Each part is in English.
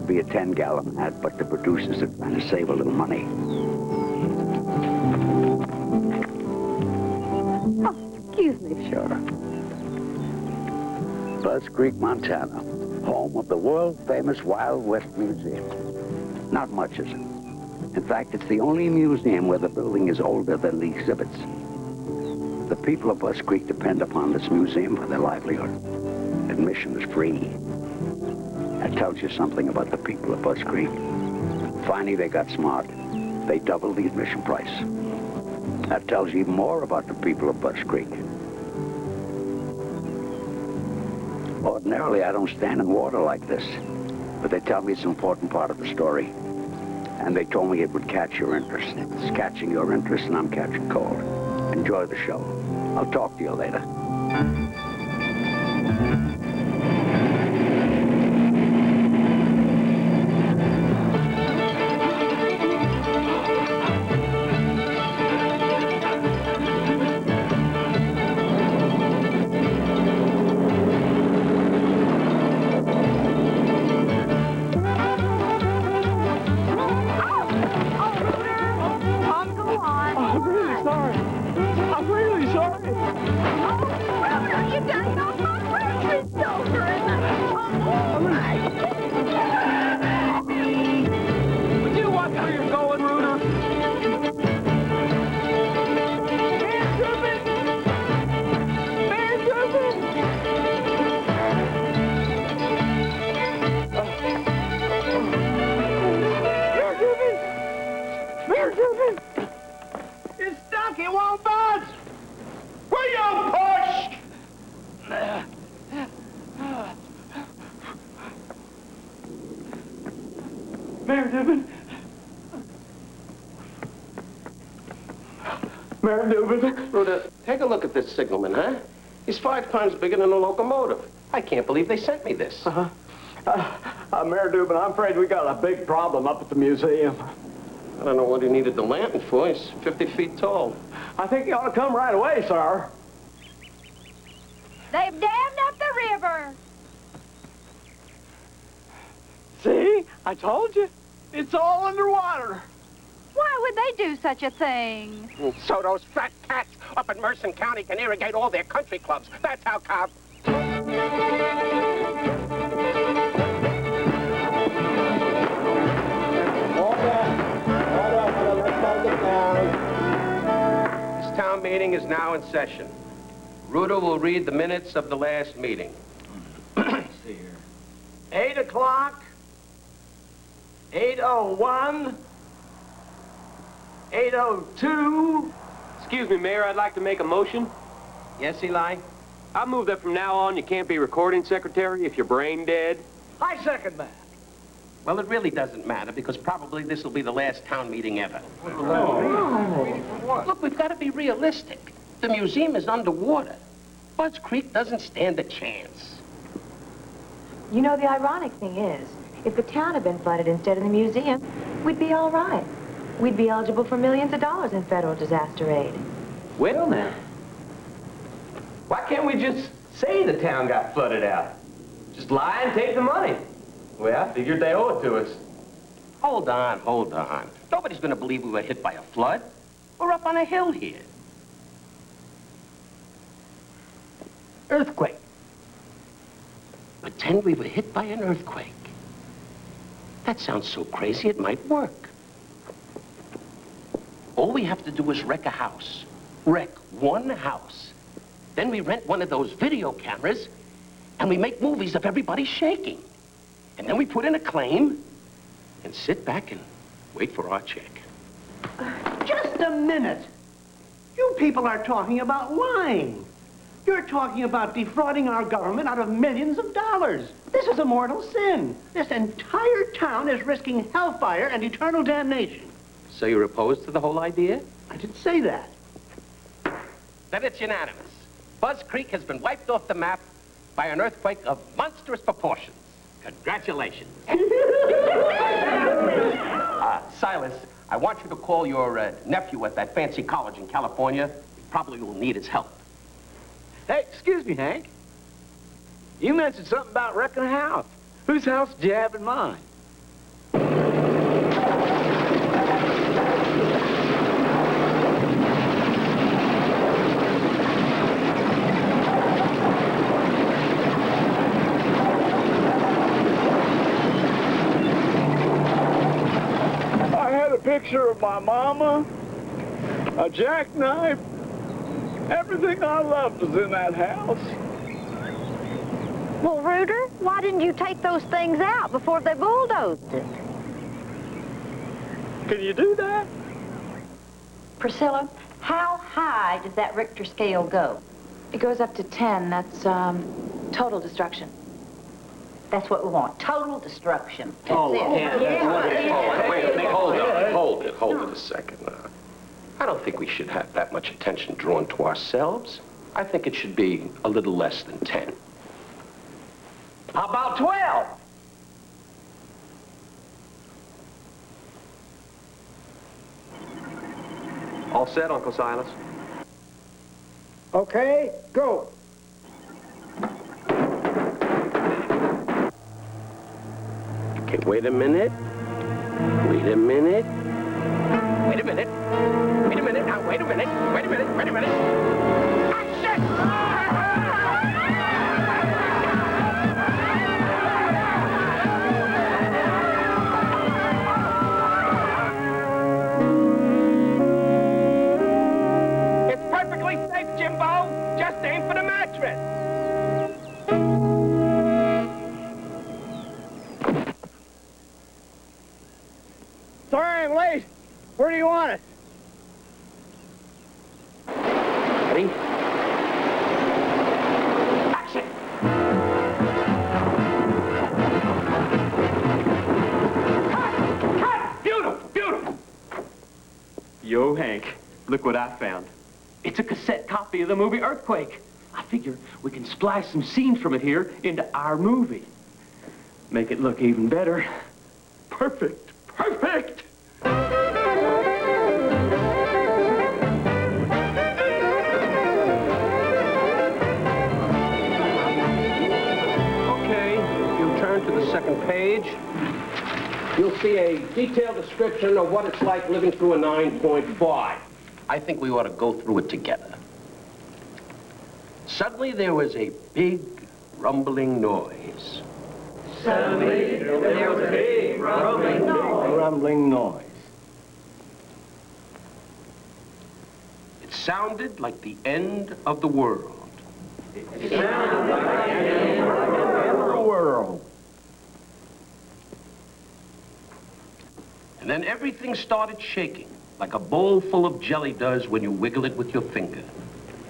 to be a 10-gallon ad, but the producers are trying to save a little money. Oh, excuse me. Sure. Buzz Creek, Montana, home of the world-famous Wild West Museum. Not much, is it? In fact, it's the only museum where the building is older than the exhibits. The people of Buzz Creek depend upon this museum for their livelihood. Admission is free. That tells you something about the people of Buzz Creek. Finally, they got smart. They doubled the admission price. That tells you even more about the people of Buzz Creek. Ordinarily, I don't stand in water like this, but they tell me it's an important part of the story. And they told me it would catch your interest. It's catching your interest, and I'm catching cold. Enjoy the show. I'll talk to you later. Rhoda, take a look at this signalman, huh? He's 5 times bigger than a locomotive. I can't believe they sent me this. Mayor Dubin, I'm afraid we got a big problem up at the museum. I don't know what he needed the lantern for. He's 50 feet tall. I think he ought to come right away, sir. They've dammed up the river. See? I told you. It's all underwater. Why would they do such a thing? So those fat cats up in Mercer County can irrigate all their country clubs. That's how come. This town meeting is now in session. Ruda will read the minutes of the last meeting. Let's see here. 8 o'clock. 8:01. 8:02. Excuse me, Mayor, I'd like to make a motion. Yes, Eli? I move that from now on you can't be recording secretary if you're brain dead. I second that. Well, it really doesn't matter because probably this will be the last town meeting ever. Look, we've got to be realistic. The museum is underwater. Buzz Creek doesn't stand a chance. You know, the ironic thing is, if the town had been flooded instead of the museum, we'd be all right. We'd be eligible for millions of dollars in federal disaster aid. Well, now, why can't we just say the town got flooded out? Just lie and take the money. Well, I figured they owe it to us. Hold on, hold on. Nobody's going to believe we were hit by a flood. We're up on a hill here. Earthquake. Pretend we were hit by an earthquake. That sounds so crazy it might work. All we have to do is wreck a house. Wreck one house. Then we rent one of those video cameras, and we make movies of everybody shaking. And then we put in a claim, and sit back and wait for our check. Just a minute. You people are talking about lying. You're talking about defrauding our government out of millions of dollars. This is a mortal sin. This entire town is risking hellfire and eternal damnation. So you're opposed to the whole idea? I didn't say that. Then it's unanimous. Buzz Creek has been wiped off the map by an earthquake of monstrous proportions. Congratulations. Silas, I want you to call your nephew at that fancy college in California. You probably will need his help. Hey, excuse me, Hank. You mentioned something about wrecking a house. Whose house did you have in mind? picture of my mama, a jackknife. Everything I loved was in that house. Well, Reuter, why didn't you take those things out before they bulldozed it? Can you do that? Priscilla, how high does that Richter scale go? It goes up to 10. That's, total destruction. That's what we want, total destruction. That's Oh, it. Hold it a second. I don't think we should have that much attention drawn to ourselves. I think it should be a little less than 10. How about 12? All set, Uncle Silas. Okay, go. Okay, wait a minute. Wait a minute. Wait a minute. Wait a minute. Now, wait a minute. Wait a minute. Wait a minute. Action! It's perfectly safe, Jimbo. Just aim for the mattress. Sorry I'm late. Where do you want it? Ready? Action! Cut! Beautiful, beautiful. Yo, Hank, look what I found. It's a cassette copy of the movie Earthquake. I figure we can splice some scenes from it here into our movie. Make it look even better. Perfect, perfect! Okay, if you turn to the second page, you'll see a detailed description of what it's like living through a 9.5. I think we ought to go through it together. Suddenly there was a big rumbling noise. Suddenly, there was a big rumbling noise. Rumbling noise. It sounded like the end of the world. It sounded like the end of The world. And then everything started shaking, like a bowl full of jelly does when you wiggle it with your finger.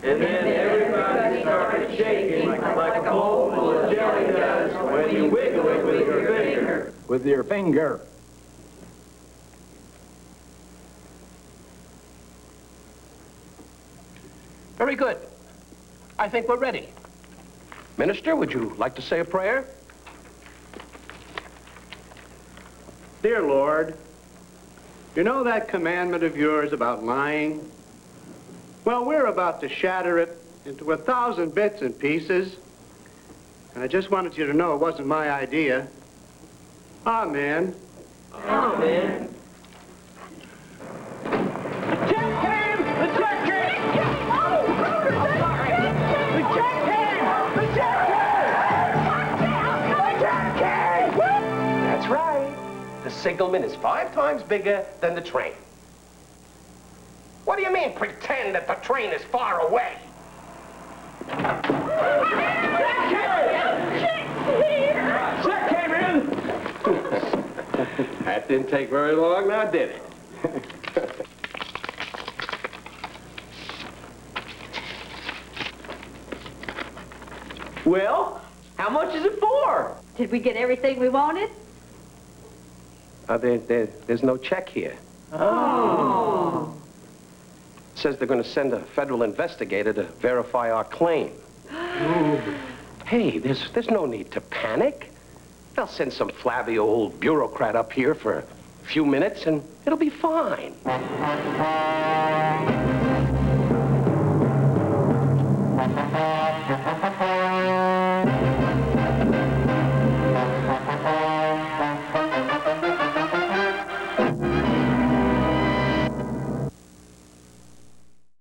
And then everybody started shaking like a bowl full of jelly does when you wiggle it with your finger. With your finger. Very good. I think we're ready. Minister, would you like to say a prayer? Dear Lord, you know that commandment of yours about lying? Well, we're about to shatter it into 1,000 bits and pieces. And I just wanted you to know it wasn't my idea. Amen. Amen. That's right. The signalman is 5 times bigger than the train. What do you mean, pretend that the train is far away? Check came in. That didn't take very long, now did it? Well, how much is it for? Did we get everything we wanted? There's no check here. Oh. It says they're going to send a federal investigator to verify our claim. Hey, there's no need to panic. They'll send some flabby old bureaucrat up here for a few minutes and it'll be fine.